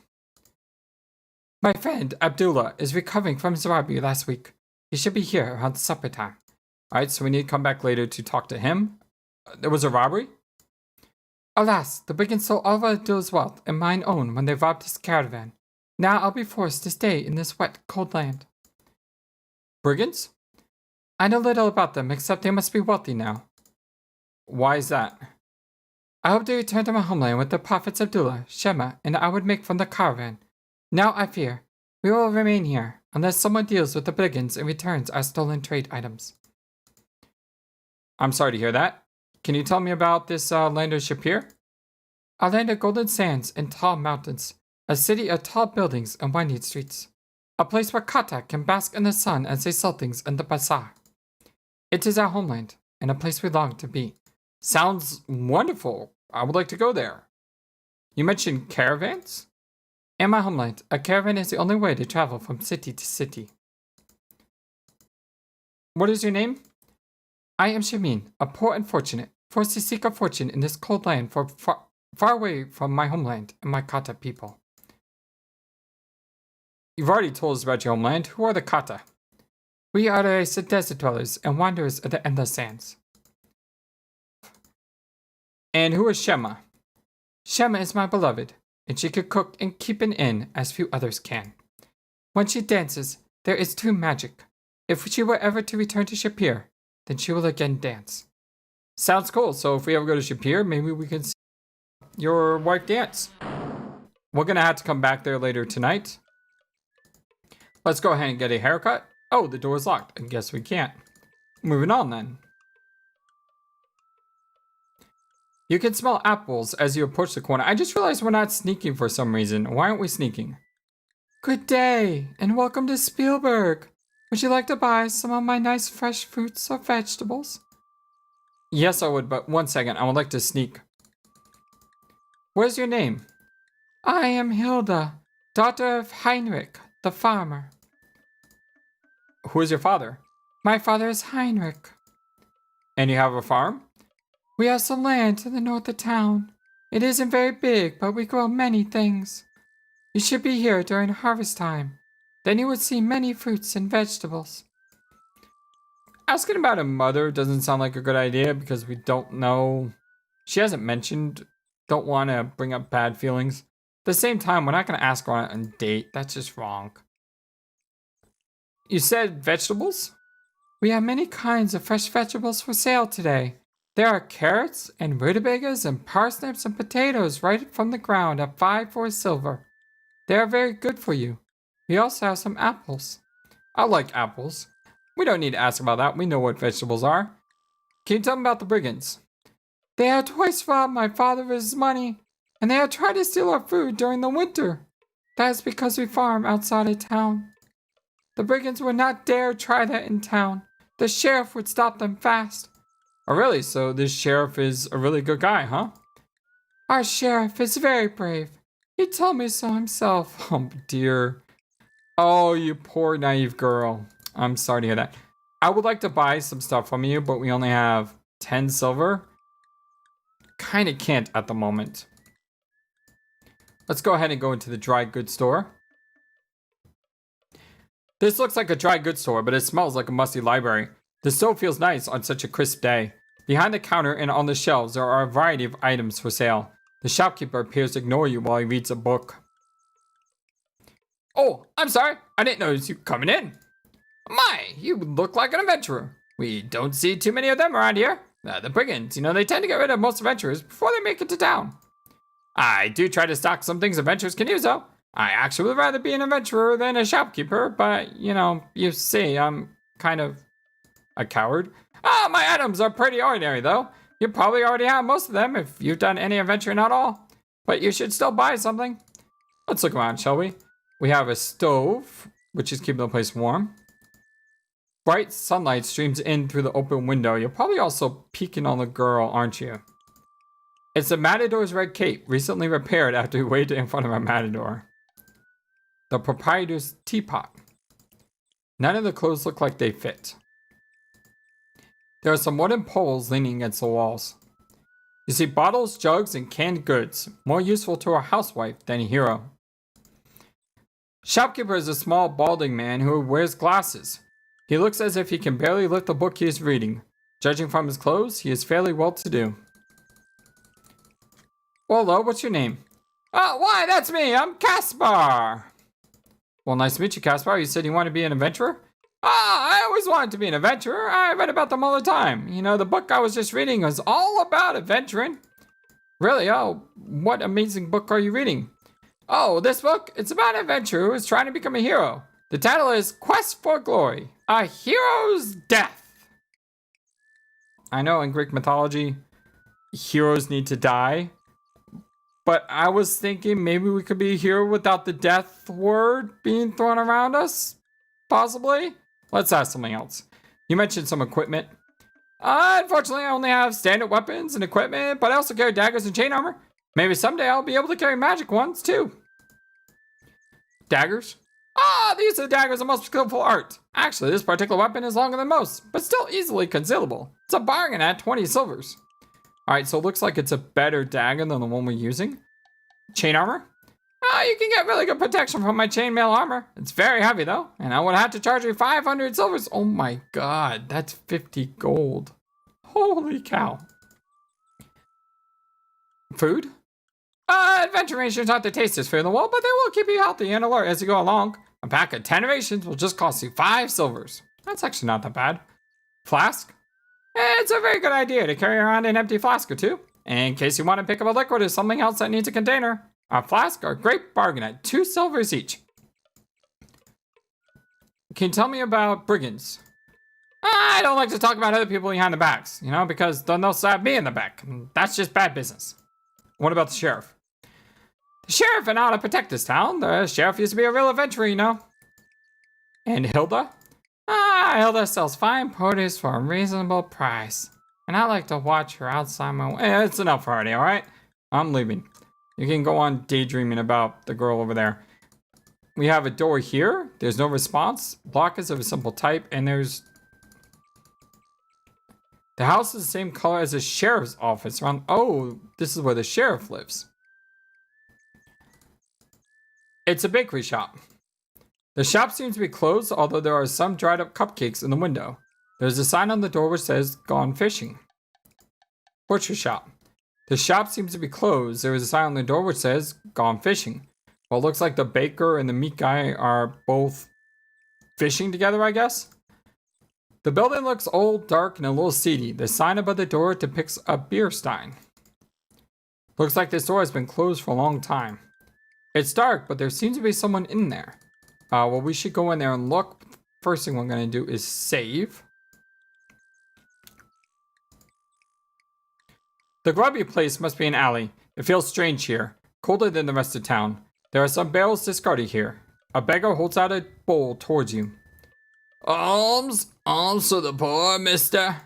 My friend Abdullah is recovering from his robbery last week. He should be here around supper time. Alright, so we need to come back later to talk to him. There was a robbery? Alas, the brigands stole all of Abdullah's wealth and mine own when they robbed his caravan. Now I'll be forced to stay in this wet, cold land. Brigands? I know little about them, except they must be wealthy now. Why is that? I hope to return to my homeland with the prophets Abdullah, Shema, and I would make from the caravan. Now I fear we will remain here unless someone deals with the brigands and returns our stolen trade items. I'm sorry to hear that. Can you tell me about this land of Shapir? A land of golden sands and tall mountains, a city of tall buildings and winding streets, a place where Kata can bask in the sun as they sell things in the bazaar. It is our homeland and a place we long to be. Sounds wonderful. I would like to go there. You mentioned caravans? In my homeland, a caravan is the only way to travel from city to city. What is your name? I am Shamin, a poor and fortunate, forced to seek a fortune in this cold land far away from my homeland and my Kata people. You've already told us about your homeland. Who are the Kata? We are the race of desert dwellers and wanderers of the endless sands. And who is Shema? Shema is my beloved, and she can cook and keep an inn as few others can. When she dances, there is true magic. If she were ever to return to Shapir, then she will again dance. Sounds cool. So if we ever go to Shapir, maybe we can see your wife dance. We're going to have to come back there later tonight. Let's go ahead and get a haircut. Oh, the door is locked. I guess we can't. Moving on then. You can smell apples as you approach the corner. I just realized we're not sneaking for some reason. Why aren't we sneaking? Good day, and welcome to Spielberg. Would you like to buy some of my nice fresh fruits or vegetables? Yes, I would, but one second. I would like to sneak. Where's your name? I am Hilda, daughter of Heinrich, the farmer. Who is your father? My father is Heinrich. And you have a farm? We have some land to the north of town. It isn't very big, but we grow many things. You should be here during harvest time. Then you would see many fruits and vegetables. Asking about a mother doesn't sound like a good idea because we don't know. She hasn't mentioned. Don't want to bring up bad feelings. At the same time, we're not going to ask her on a date. That's just wrong. You said vegetables? We have many kinds of fresh vegetables for sale today. There are carrots and rutabagas and parsnips and potatoes right from the ground at 5 for silver. They are very good for you. We also have some apples. I like apples. We don't need to ask about that. We know what vegetables are. Can you tell me about the brigands? They have twice robbed my father of his money, and they have tried to steal our food during the winter. That is because we farm outside of town. The brigands would not dare try that in town. The sheriff would stop them fast. Oh, really? So this sheriff is a really good guy, huh? Our sheriff is very brave. He told me so himself. Oh, dear. Oh, you poor naive girl. I'm sorry to hear that. I would like to buy some stuff from you, but we only have 10 silver. Kind of can't at the moment. Let's go ahead and go into the dry goods store. This looks like a dry goods store, but it smells like a musty library. The stove feels nice on such a crisp day. Behind the counter and on the shelves, there are a variety of items for sale. The shopkeeper appears to ignore you while he reads a book. Oh, I'm sorry. I didn't notice you coming in. My, you look like an adventurer. We don't see too many of them around here. The brigands, they tend to get rid of most adventurers before they make it to town. I do try to stock some things adventurers can use, though. I actually would rather be an adventurer than a shopkeeper, but, you see, I'm kind of a coward. My items are pretty ordinary, though. You probably already have most of them if you've done any adventuring at all. But you should still buy something. Let's look around, shall we? We have a stove, which is keeping the place warm. Bright sunlight streams in through the open window. You're probably also peeking on the girl, aren't you? It's the Matador's red cape, recently repaired after we waited in front of our Matador. The proprietor's teapot. None of the clothes look like they fit. There are some wooden poles leaning against the walls. You see bottles, jugs, and canned goods, more useful to a housewife than a hero. Shopkeeper is a small, balding man who wears glasses. He looks as if he can barely lift the book he is reading. Judging from his clothes, he is fairly well-to-do. Well, hello, what's your name? Oh, why, that's me, I'm Caspar. Well, nice to meet you, Caspar. You said you want to be an adventurer? I always wanted to be an adventurer. I read about them all the time. The book I was just reading was all about adventuring. Really? Oh, what amazing book are you reading? Oh, this book? It's about an adventurer who is trying to become a hero. The title is Quest for Glory, A Hero's Death. I know in Greek mythology, heroes need to die. But I was thinking maybe we could be a hero without the death word being thrown around us? Possibly? Let's ask something else. You mentioned some equipment. Unfortunately, I only have standard weapons and equipment, but I also carry daggers and chain armor. Maybe someday I'll be able to carry magic ones too. Daggers? These are the daggers of most skillful art. Actually, this particular weapon is longer than most, but still easily concealable. It's a bargain at 20 silvers. Alright, so it looks like it's a better dagger than the one we're using. Chain armor? You can get really good protection from my chainmail armor. It's very heavy though, and I would have to charge you 500 silvers. Oh my god, that's 50 gold. Holy cow. Food? Adventure rations aren't the tastiest food in the world, but they will keep you healthy and alert as you go along. A pack of 10 rations will just cost you 5 silvers. That's actually not that bad. Flask? It's a very good idea to carry around an empty flask or two, in case you want to pick up a liquid or something else that needs a container. A flask are a great bargain at 2 silvers each. Can you tell me about brigands? I don't like to talk about other people behind the backs, because then they'll stab me in the back. That's just bad business. What about the sheriff? The sheriff and how to protect this town. The sheriff used to be a real adventurer, And Hilda? Hilda sells fine produce for a reasonable price. And I like to watch her outside my way. It's enough already, alright? I'm leaving. You can go on daydreaming about the girl over there. We have a door here. There's no response. Block is of a simple type, and there's... The house is the same color as the sheriff's office. Oh, this is where the sheriff lives. It's a bakery shop. The shop seems to be closed, although there are some dried up cupcakes in the window. There's a sign on the door which says, Gone Fishing. Butcher shop. The shop seems to be closed. There is a sign on the door which says, Gone Fishing. Well, it looks like the baker and the meat guy are both fishing together, I guess. The building looks old, dark, and a little seedy. The sign above the door depicts a beer stein. Looks like this door has been closed for a long time. It's dark, but there seems to be someone in there. Well, we should go in there and look. First thing we're going to do is save. The grubby place must be an alley. It feels strange here, colder than the rest of town. There are some barrels discarded here. A beggar holds out a bowl towards you. Alms for the poor, mister.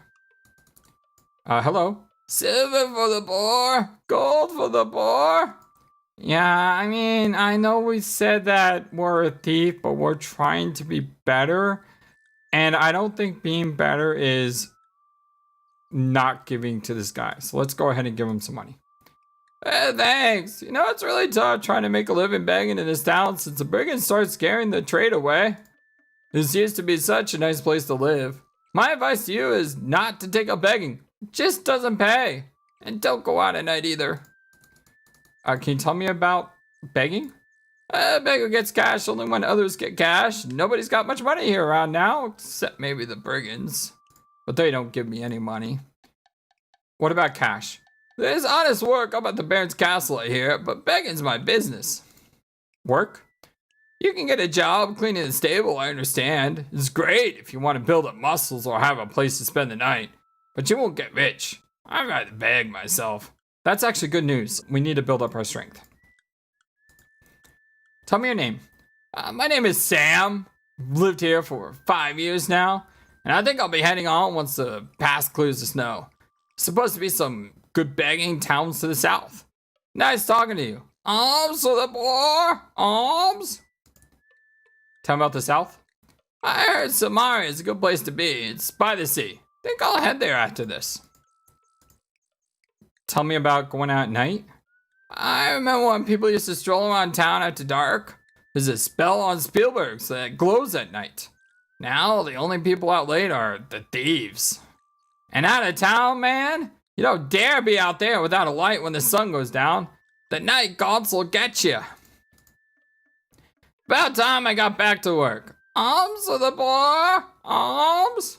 Hello. Silver for the poor, gold for the poor. Yeah, I mean, I know we said that we're a thief, but we're trying to be better. And I don't think being better is not giving to this guy. So let's go ahead and give him some money. Thanks. It's really tough trying to make a living begging in this town since the brigands started scaring the trade away. This used to be such a nice place to live. My advice to you is not to take up begging. It just doesn't pay. And don't go out at night either. Can you tell me about begging? A beggar gets cash only when others get cash. Nobody's got much money here around now, except maybe the brigands. But they don't give me any money. What about cash? There's honest work up at the Baron's castle, I hear, but begging's my business. Work? You can get a job cleaning the stable, I understand. It's great if you want to build up muscles or have a place to spend the night. But you won't get rich. I'd rather beg myself. That's actually good news. We need to build up our strength. Tell me your name. My name is Sam. I've lived here for 5 years now. And I think I'll be heading on once the pass clears the snow. Supposed to be some good begging towns to the south. Nice talking to you. Alms for the poor. Alms. Tell me about the south. I heard Samaria is a good place to be. It's by the sea. Think I'll head there after this. Tell me about going out at night. I remember when people used to stroll around town after dark. There's a spell on Spielberg's that glows at night. Now the only people out late are the thieves. And out of town, man, you don't dare be out there without a light when the sun goes down. The night gods will get you. About time I got back to work. Alms for the poor. Alms.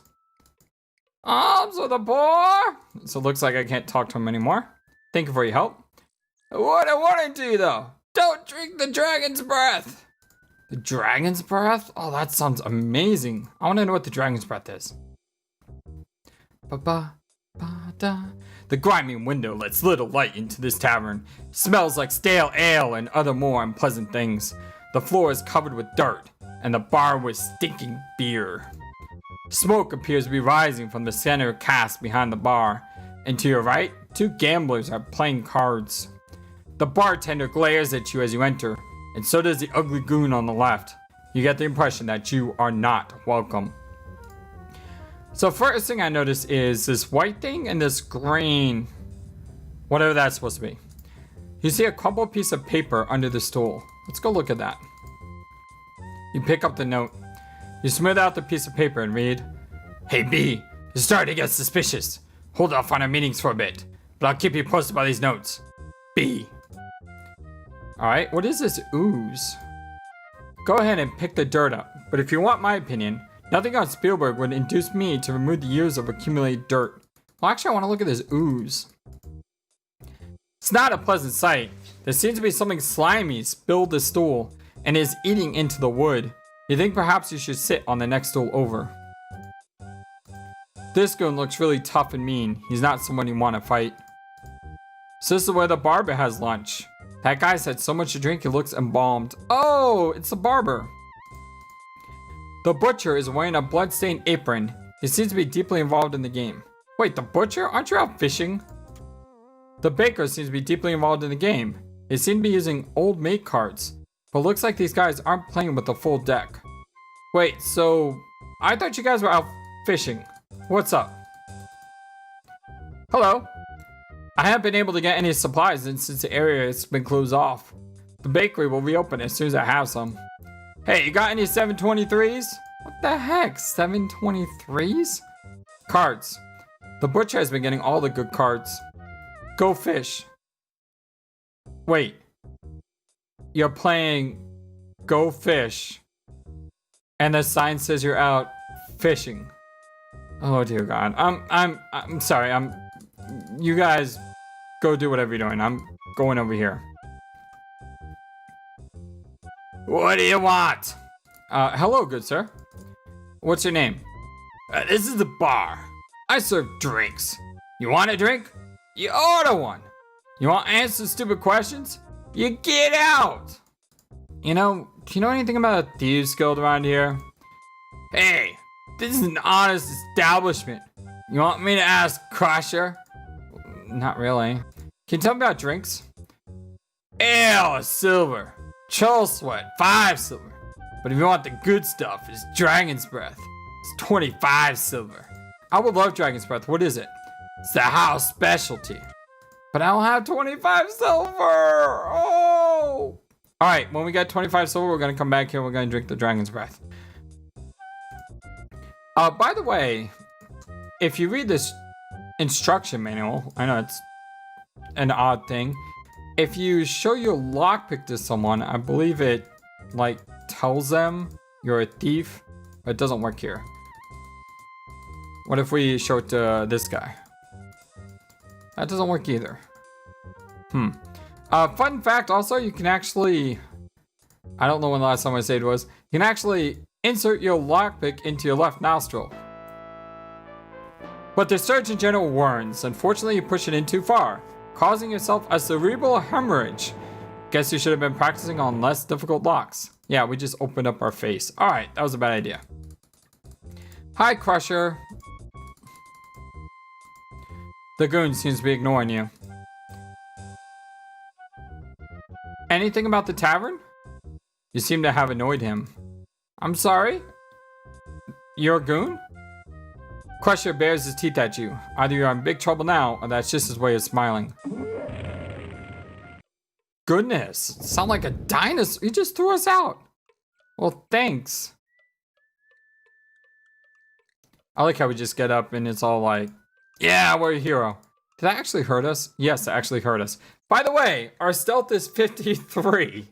Alms for the poor. So it looks like I can't talk to him anymore. Thank you for your help. What I warning to you though, don't drink the dragon's breath. The dragon's breath? Oh, that sounds amazing. I want to know what the dragon's breath is. Ba-ba-ba-da. The grimy window lets little light into this tavern. It smells like stale ale and other more unpleasant things. The floor is covered with dirt, and the bar with stinking beer. Smoke appears to be rising from the center cask behind the bar, and to your right, two gamblers are playing cards. The bartender glares at you as you enter, and so does the ugly goon on the left. You get the impression that you are not welcome. So first thing I notice is this white thing and this green, whatever that's supposed to be. You see a crumpled piece of paper under the stool. Let's go look at that. You pick up the note. You smooth out the piece of paper and read, "Hey B, you're starting to get suspicious. Hold off on our meetings for a bit, but I'll keep you posted by these notes. B." Alright, what is this ooze? Go ahead and pick the dirt up, but if you want my opinion, nothing on Spielberg would induce me to remove the years of accumulated dirt. Well, actually, I want to look at this ooze. It's not a pleasant sight. There seems to be something slimy spilled the stool and is eating into the wood. You think perhaps you should sit on the next stool over. This goon looks really tough and mean. He's not someone you want to fight. So this is where the barber has lunch. That guy's had so much to drink he looks embalmed. Oh, it's the barber. The butcher is wearing a blood-stained apron. He seems to be deeply involved in the game. Wait, the butcher? Aren't you out fishing? The baker seems to be deeply involved in the game. They seem to be using old mate cards. But looks like these guys aren't playing with the full deck. Wait, so I thought you guys were out fishing. What's up? Hello. I haven't been able to get any supplies since the area has been closed off. The bakery will reopen as soon as I have some. Hey, you got any 723s? What the heck, 723s? Cards. The butcher has been getting all the good cards. Go fish. Wait. You're playing Go Fish. And the sign says you're out fishing. Oh dear God. I'm sorry. You guys go do whatever you're doing. I'm going over here. What do you want? Hello, good sir. What's your name? This is the bar. I serve drinks. You want a drink? You order one. You want to answer stupid questions? You get out. You know, do you know anything about a thieves guild around here? Hey, this is an honest establishment. You want me to ask Crusher? Not really. Can you tell me about drinks? Ale, silver. Troll sweat, 5 silver. But if you want the good stuff, it's dragon's breath. It's 25 silver. I would love dragon's breath. What is it? It's the house specialty. But I don't have 25 silver. Oh. All right, when we get 25 silver, we're gonna come back here. We're gonna drink the dragon's breath. By the way, if you read this instruction manual, I know it's an odd thing. If you show your lockpick to someone, I believe it like tells them you're a thief. But it doesn't work here. What if we show it to this guy? That doesn't work either. Fun fact also, you can actually, I don't know when the last time I said it was, you can actually insert your lockpick into your left nostril. But the Surgeon General warns, unfortunately you push it in too far, causing yourself a cerebral hemorrhage. Guess you should have been practicing on less difficult locks. Yeah, we just opened up our face. Alright, that was a bad idea. Hi, Crusher. The goon seems to be ignoring you. Anything about the tavern? You seem to have annoyed him. I'm sorry? You're a goon? Crusher bares his teeth at you. Either you're in big trouble now, or that's just his way of smiling. Goodness, sound like a dinosaur. You just threw us out. Well, thanks. I like how we just get up and it's all like, yeah, we're a hero. Did that actually hurt us? Yes, it actually hurt us. By the way, our stealth is 53.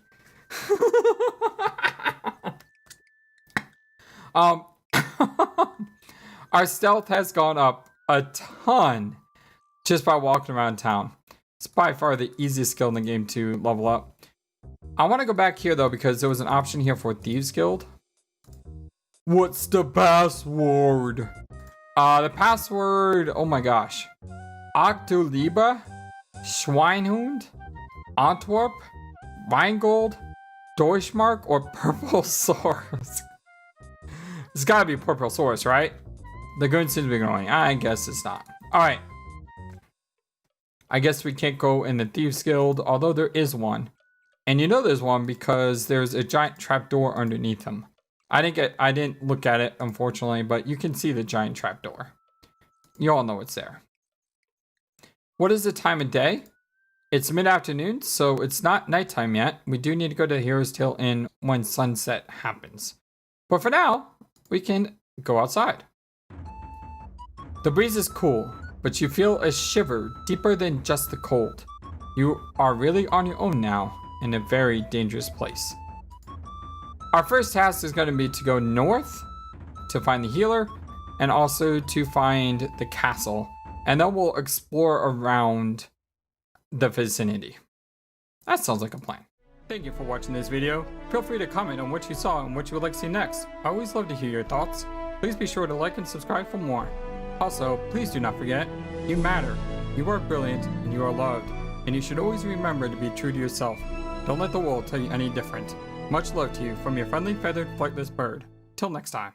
Our stealth has gone up a ton just by walking around town. It's by far the easiest skill in the game to level up. I want to go back here though because there was an option here for Thieves Guild. What's the password? The password, oh my gosh. Octoliba, Schweinhund, Antwerp, Weingold, Deutschmark, or Purple Source. It's gotta be Purple Source, right? The gun seems to be going. I guess it's not. Alright. I guess we can't go in the Thieves Guild, although there is one. And you know there's one because there's a giant trapdoor underneath him. I didn't look at it, unfortunately, but you can see the giant trapdoor. You all know it's there. What is the time of day? It's mid-afternoon, so it's not nighttime yet. We do need to go to the Hero's Tail Inn when sunset happens. But for now, we can go outside. The breeze is cool, but you feel a shiver deeper than just the cold. You are really on your own now, in a very dangerous place. Our first task is going to be to go north to find the healer and also to find the castle. And then we'll explore around the vicinity. That sounds like a plan. Thank you for watching this video. Feel free to comment on what you saw and what you would like to see next. I always love to hear your thoughts. Please be sure to like and subscribe for more. Also, please do not forget, you matter, you are brilliant, and you are loved. And you should always remember to be true to yourself. Don't let the world tell you any different. Much love to you from your friendly feathered flightless bird. Till next time.